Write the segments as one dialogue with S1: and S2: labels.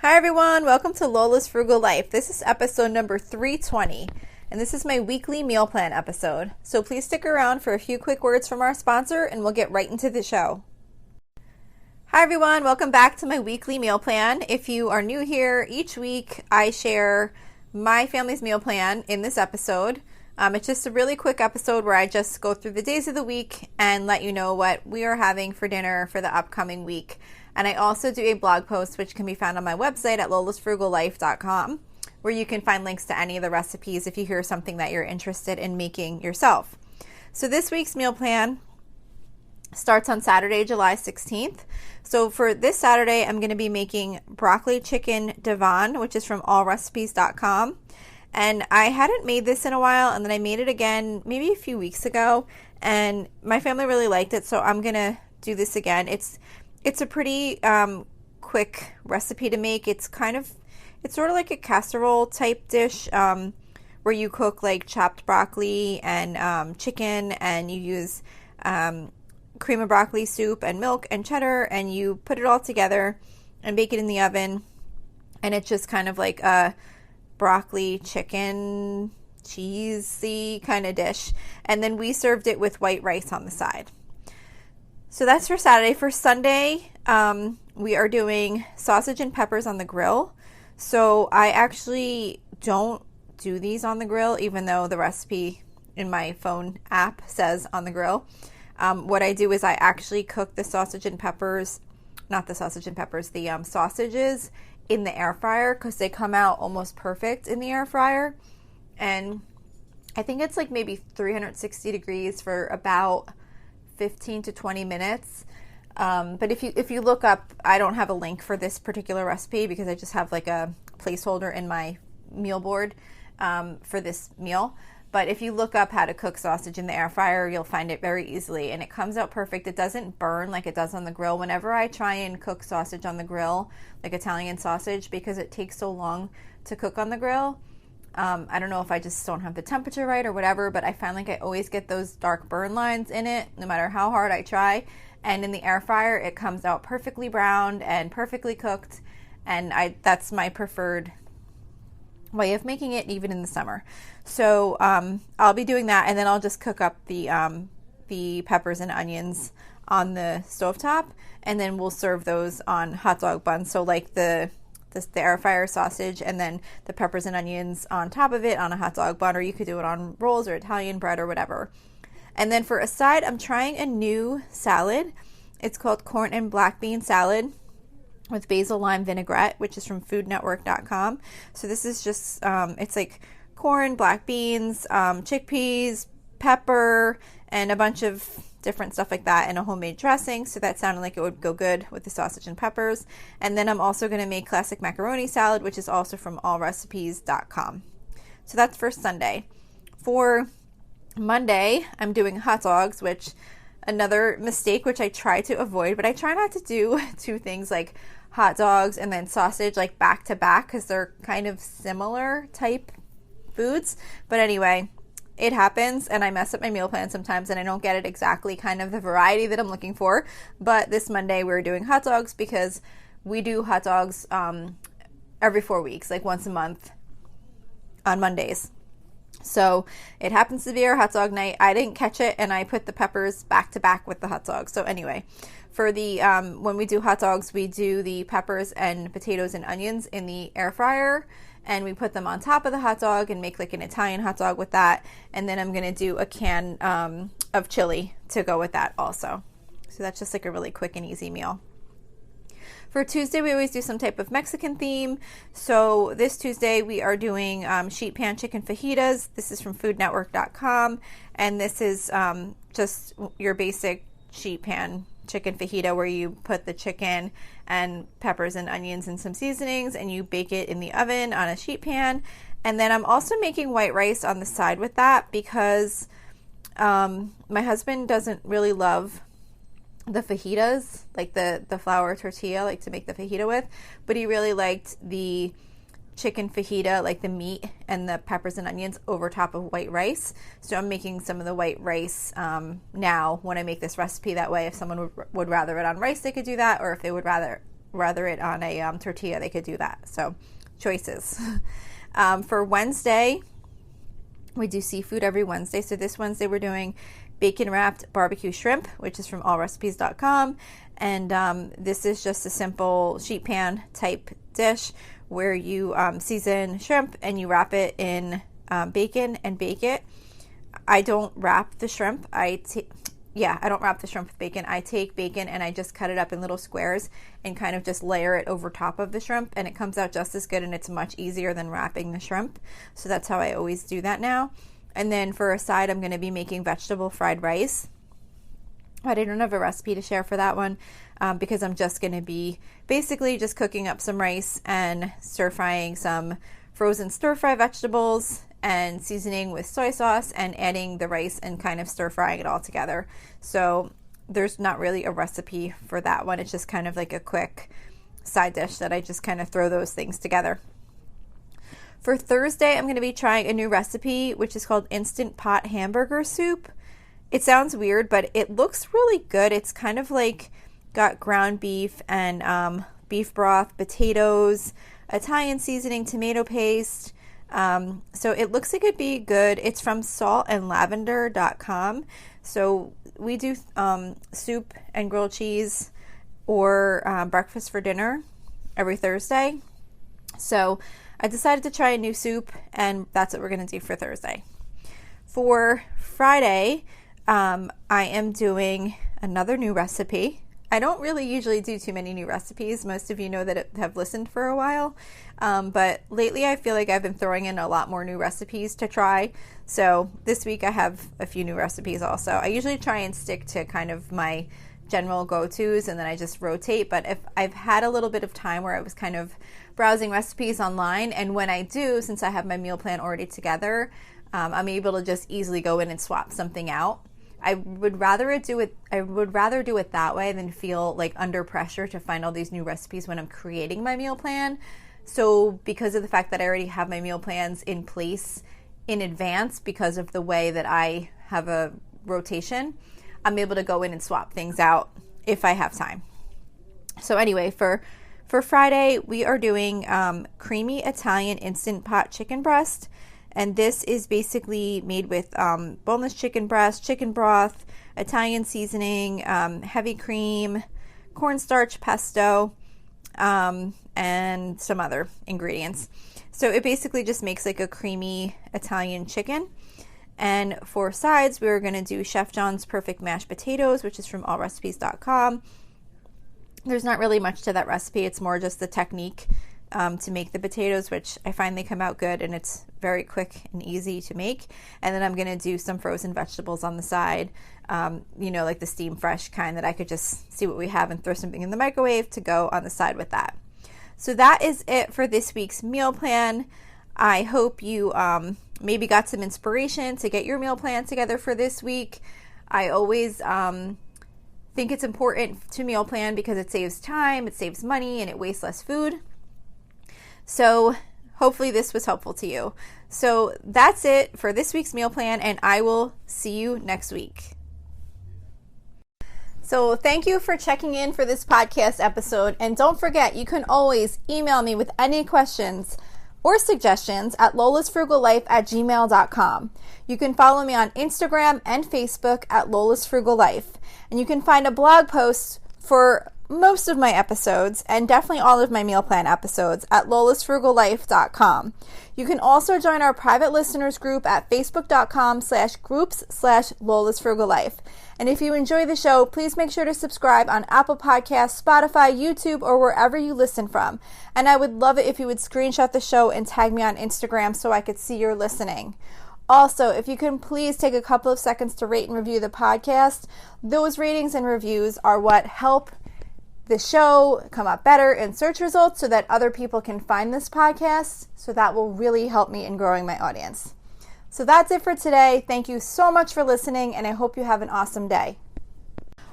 S1: Hi everyone, welcome to Lola's Frugal Life. This is episode number 320, and this is my weekly meal plan episode. So please stick around for a few quick words from our sponsor and we'll get right into the show. Hi everyone, welcome back to my weekly meal plan. If you are new here, each week I share my family's meal plan in this episode. It's just a really quick episode where I just go through the days of the week and let you know what we are having for dinner for the upcoming week. And I also do a blog post which can be found on my website at lolasfrugallife.com, where you can find links to any of the recipes if you hear something that you're interested in making yourself. So this week's meal plan starts on Saturday, July 16th. So for this Saturday, I'm going to be making broccoli chicken divan, which is from allrecipes.com. And I hadn't made this in a while, and then I made it again maybe a few weeks ago, and my family really liked it, so I'm going to do this again. It's a pretty quick recipe to make. It's sort of like a casserole type dish where you cook like chopped broccoli and chicken, and you use cream of broccoli soup and milk and cheddar, and you put it all together and bake it in the oven. And it's just kind of like a broccoli chicken cheesy kind of dish. And then we served it with white rice on the side. So that's for Saturday. For Sunday, we are doing sausage and peppers on the grill. So I actually don't do these on the grill, even though the recipe in my phone app says on the grill. What I do is I actually cook the sausages in the air fryer, because they come out almost perfect in the air fryer. And I think it's like maybe 360 degrees for about 15 to 20 minutes. But if you look up, I don't have a link for this particular recipe because I just have like a placeholder in my meal board for this meal. But if you look up how to cook sausage in the air fryer, you'll find it very easily, and it comes out perfect. It doesn't burn like it does on the grill. Whenever I try and cook sausage on the grill, like Italian sausage, because it takes so long to cook on the grill, I don't know if I just don't have the temperature right or whatever, but I find like I always get those dark burn lines in it, no matter how hard I try. And in the air fryer, it comes out perfectly browned and perfectly cooked, and that's my preferred way of making it, even in the summer. So I'll be doing that, and then I'll just cook up the peppers and onions on the stovetop, and then we'll serve those on hot dog buns. So like the air fryer sausage, and then the peppers and onions on top of it on a hot dog bun, or you could do it on rolls or Italian bread or whatever. And then for a side, I'm trying a new salad. It's called corn and black bean salad with basil lime vinaigrette, which is from foodnetwork.com. So this is just, it's like corn, black beans, chickpeas, pepper, and a bunch of different stuff like that, and a homemade dressing. So that sounded like it would go good with the sausage and peppers. And then I'm also going to make classic macaroni salad, which is also from allrecipes.com. So that's for Sunday. For Monday, I'm doing hot dogs, which another mistake which I try to avoid, but I try not to do two things like hot dogs and then sausage like back to back, because they're kind of similar type foods. But anyway, it happens, and I mess up my meal plan sometimes, and I don't get it exactly kind of the variety that I'm looking for. But this Monday we're doing hot dogs because we do hot dogs every 4 weeks, like once a month on Mondays. So it happens to be our hot dog night. I didn't catch it, and I put the peppers back to back with the hot dogs. So anyway, for the when we do hot dogs, we do the peppers and potatoes and onions in the air fryer, and we put them on top of the hot dog and make like an Italian hot dog with that. And then I'm going to do a can of chili to go with that also. So that's just like a really quick and easy meal. For Tuesday, we always do some type of Mexican theme. So this Tuesday, we are doing sheet pan chicken fajitas. This is from foodnetwork.com. And this is just your basic sheet pan chicken fajita, where you put the chicken and peppers and onions and some seasonings, and you bake it in the oven on a sheet pan. And then I'm also making white rice on the side with that, because my husband doesn't really love the fajitas, like the flour tortilla, like to make the fajita with, but he really liked the chicken fajita, like the meat and the peppers and onions over top of white rice. So I'm making some of the white rice now when I make this recipe. That way, if someone would rather it on rice, they could do that, or if they would rather rather it on a tortilla, they could do that. So choices. For Wednesday, we do seafood every Wednesday. So this Wednesday we're doing bacon wrapped barbecue shrimp, which is from allrecipes.com. And this is just a simple sheet pan type dish where you season shrimp and you wrap it in bacon and bake it. I don't wrap the shrimp. I don't wrap the shrimp with bacon. I take bacon and I just cut it up in little squares and kind of just layer it over top of the shrimp, and it comes out just as good, and it's much easier than wrapping the shrimp. So that's how I always do that now. And then for a side, I'm going to be making vegetable fried rice. But I don't have a recipe to share for that one because I'm just going to be basically just cooking up some rice and stir frying some frozen stir fry vegetables and seasoning with soy sauce and adding the rice and kind of stir frying it all together. So there's not really a recipe for that one. It's just kind of like a quick side dish that I just kind of throw those things together. For Thursday, I'm going to be trying a new recipe, which is called Instant Pot Hamburger Soup. It sounds weird, but it looks really good. It's kind of like got ground beef and beef broth, potatoes, Italian seasoning, tomato paste. So it looks like it'd be good. It's from saltandlavender.com. So we do soup and grilled cheese or breakfast for dinner every Thursday. So I decided to try a new soup, and that's what we're going to do for Thursday. For Friday, I am doing another new recipe. I don't really usually do too many new recipes. Most of you know that have listened for a while. But lately I feel like I've been throwing in a lot more new recipes to try. So this week I have a few new recipes also. I usually try and stick to kind of my general go-tos, and then I just rotate. But if I've had a little bit of time where I was kind of browsing recipes online, and when I do, since I have my meal plan already together, I'm able to just easily go in and swap something out. I would rather do it that way than feel like under pressure to find all these new recipes when I'm creating my meal plan. So because of the fact that I already have my meal plans in place in advance, because of the way that I have a rotation, I'm able to go in and swap things out if I have time. So anyway, for Friday, we are doing creamy Italian instant pot chicken breast. And this is basically made with boneless chicken breast, chicken broth, Italian seasoning, heavy cream, cornstarch, pesto, and some other ingredients. So it basically just makes like a creamy Italian chicken. And for sides, we're going to do Chef John's Perfect Mashed Potatoes, which is from allrecipes.com. There's not really much to that recipe. It's more just the technique to make the potatoes, which I find they come out good, and it's very quick and easy to make. And then I'm going to do some frozen vegetables on the side, like the steam fresh kind that I could just see what we have and throw something in the microwave to go on the side with that. So that is it for this week's meal plan. I hope you maybe got some inspiration to get your meal plan together for this week. I always think it's important to meal plan because it saves time, it saves money, and it wastes less food. So hopefully this was helpful to you. So that's it for this week's meal plan, and I will see you next week. So thank you for checking in for this podcast episode. And don't forget, you can always email me with any questions or suggestions at lolasfrugallife@gmail.com. You can follow me on Instagram and Facebook at lolasfrugallife. And you can find a blog post for most of my episodes and definitely all of my meal plan episodes at lolasfrugallife.com. You can also join our private listeners group at facebook.com/groups/lolasfrugallife. And if you enjoy the show, please make sure to subscribe on Apple Podcasts, Spotify, YouTube, or wherever you listen from. And I would love it if you would screenshot the show and tag me on Instagram so I could see you're listening. Also, if you can please take a couple of seconds to rate and review the podcast. Those ratings and reviews are what help the show come up better in search results so that other people can find this podcast. So that will really help me in growing my audience. So that's it for today. Thank you so much for listening, and I hope you have an awesome day.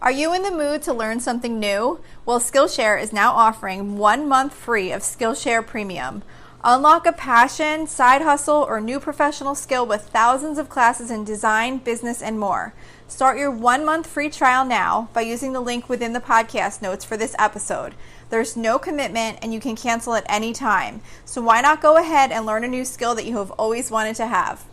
S1: Are you in the mood to learn something new? Well, Skillshare is now offering 1 month free of Skillshare Premium. Unlock a passion, side hustle, or new professional skill with thousands of classes in design, business, and more. Start your 1 month free trial now by using the link within the podcast notes for this episode. There's no commitment and you can cancel at any time. So why not go ahead and learn a new skill that you have always wanted to have?